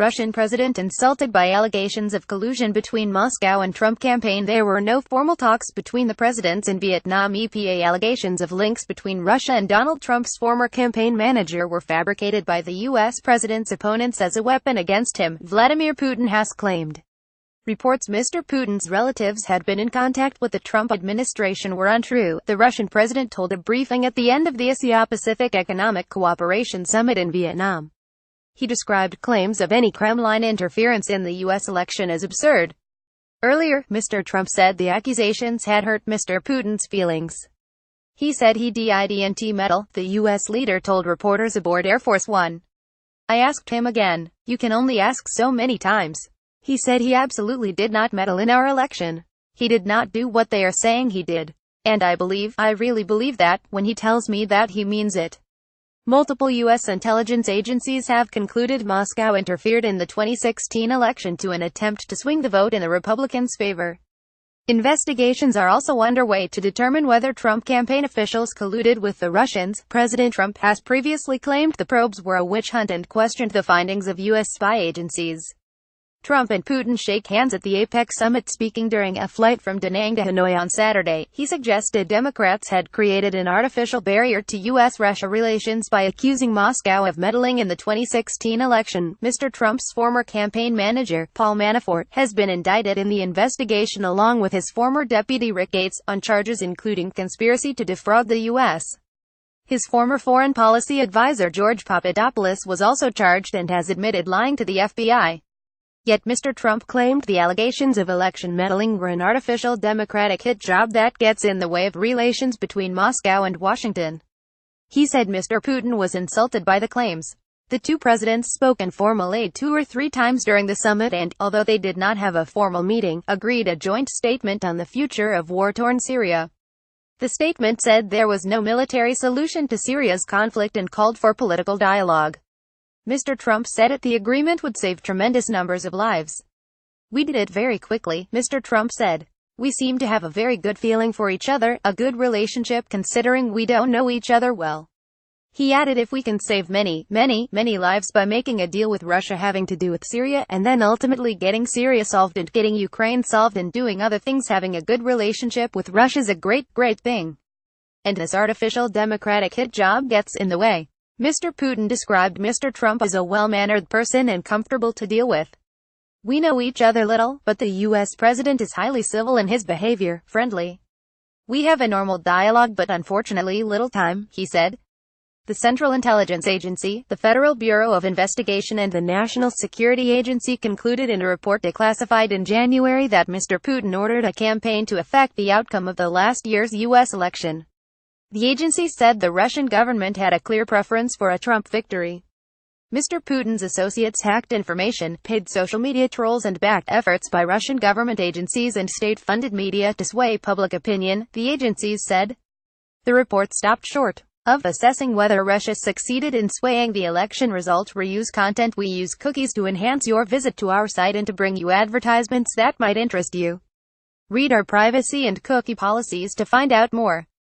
Russian president insulted by allegations of collusion between Moscow and Trump campaign. There were no formal talks between the presidents in Vietnam. EPA allegations of links between Russia and Donald Trump's former campaign manager were fabricated by the U.S. president's opponents as a weapon against him, Vladimir Putin has claimed. Reports Mr. Putin's relatives had been in contact with the Trump administration were untrue, the Russian president told a briefing at the end of the Asia-Pacific Economic Cooperation Summit in Vietnam. He described claims of any Kremlin interference in the U.S. election as absurd. Earlier, Mr. Trump said the accusations had hurt Mr. Putin's feelings. He said he didn't meddle, the U.S. leader told reporters aboard Air Force One. I asked him again. You can only ask so many times. He said he absolutely did not meddle in our election. He did not do what they are saying he did. And I really believe that, when he tells me that he means it. Multiple U.S. intelligence agencies have concluded Moscow interfered in the 2016 election to an attempt to swing the vote in the Republicans' favor. Investigations are also underway to determine whether Trump campaign officials colluded with the Russians. President Trump has previously claimed the probes were a witch hunt and questioned the findings of U.S. spy agencies. Trump and Putin shake hands at the APEC summit. Speaking during a flight from Da Nang to Hanoi on Saturday, he suggested Democrats had created an artificial barrier to U.S.-Russia relations by accusing Moscow of meddling in the 2016 election. Mr. Trump's former campaign manager, Paul Manafort, has been indicted in the investigation along with his former deputy Rick Gates, on charges including conspiracy to defraud the U.S. His former foreign policy advisor George Papadopoulos was also charged and has admitted lying to the FBI. Yet Mr. Trump claimed the allegations of election meddling were an artificial Democratic hit job that gets in the way of relations between Moscow and Washington. He said Mr. Putin was insulted by the claims. The two presidents spoke informally 2 or 3 times during the summit and, although they did not have a formal meeting, agreed a joint statement on the future of war-torn Syria. The statement said there was no military solution to Syria's conflict and called for political dialogue. Mr. Trump said the agreement would save tremendous numbers of lives. We did it very quickly, Mr. Trump said. We seem to have a very good feeling for each other, a good relationship considering we don't know each other well. He added if we can save many lives by making a deal with Russia having to do with Syria and then ultimately getting Syria solved and getting Ukraine solved and doing other things, having a good relationship with Russia's a great thing. And this artificial Democratic hit job gets in the way. Mr. Putin described Mr. Trump as a well-mannered person and comfortable to deal with. We know each other little, but the U.S. president is highly civil in his behavior, friendly. We have a normal dialogue but unfortunately little time, he said. The Central Intelligence Agency, the Federal Bureau of Investigation and the National Security Agency concluded in a report declassified in January that Mr. Putin ordered a campaign to affect the outcome of the last year's U.S. election. The agency said the Russian government had a clear preference for a Trump victory. Mr. Putin's associates hacked information, paid social media trolls and backed efforts by Russian government agencies and state-funded media to sway public opinion, the agencies said. The report stopped short of assessing whether Russia succeeded in swaying the election result. Reuse content. We use cookies to enhance your visit to our site and to bring you advertisements that might interest you. Read our privacy and cookie policies to find out more.